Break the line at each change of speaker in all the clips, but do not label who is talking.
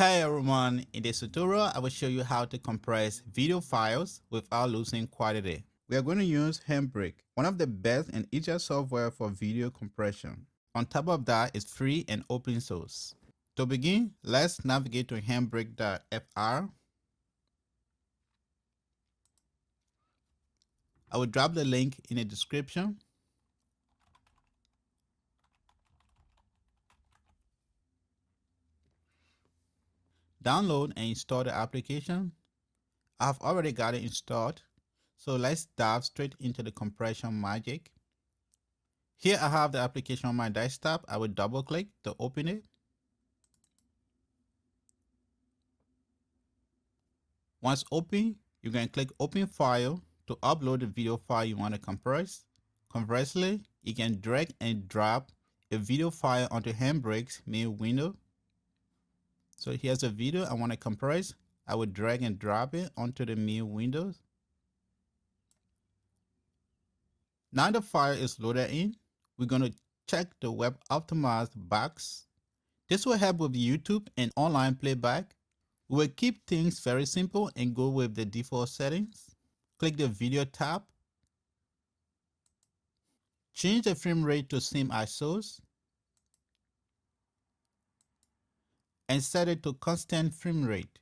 Hey everyone, in this tutorial I will show you how to compress video files without losing quality. We are going to use handbrake, one of the best and easiest software for video compression. On top of that, it's free and open source. To begin, let's navigate to handbrake.fr. I will drop the link in the description. Download and install the application. I've already got it installed, so let's dive straight into the compression magic. Here I have the application on my desktop. I will double click to open it. Once open, you can click open file to upload the video file you want to compress. Conversely, you can drag and drop a video file onto handbrake's main window. So here's a video I want to compress. I will drag and drop it onto the main window. Now the file is loaded in, we're going to check the web optimized box. This will help with YouTube and online playback. We will keep things very simple and go with the default settings. Click the video tab. Change the frame rate to same ISOs and set it to constant frame rate.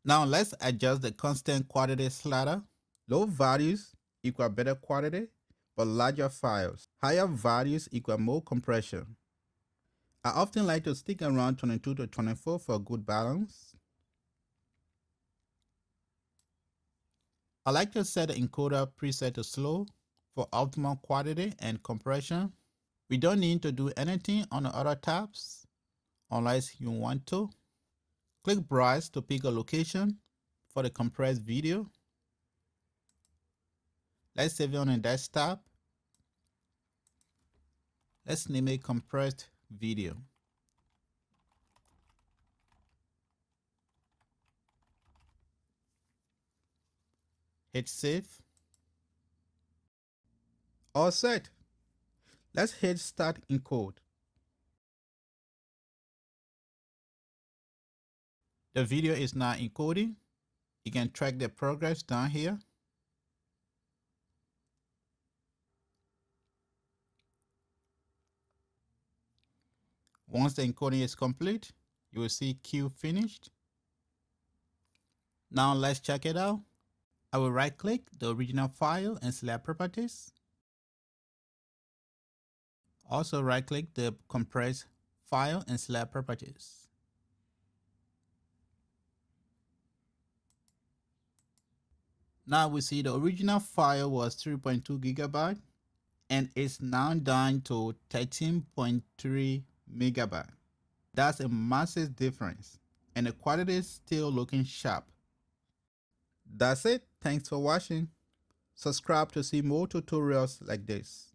Now let's adjust the constant quality slider. Low values equal better quality but larger files. Higher values equal more compression. I often like to stick around 22 to 24 for a good balance. I like to set the encoder preset to slow for optimal quality and compression. We don't need to do anything on the other tabs unless you want to. Click Browse to pick a location for the compressed video. Let's save it on the desktop. Let's name it compressed video. Hit save. All set. Let's hit start encode. The video is now encoding. You can track the progress down here. Once the encoding is complete, you will see queue finished. Now let's check it out. I will right click the original file and select properties. Also right click the compressed file and select properties. Now we see the original file was 3.2 gigabyte and it's now down to 13.3 megabyte. That's a massive difference and the quality is still looking sharp. That's it. Thanks for watching. Subscribe to see more tutorials like this.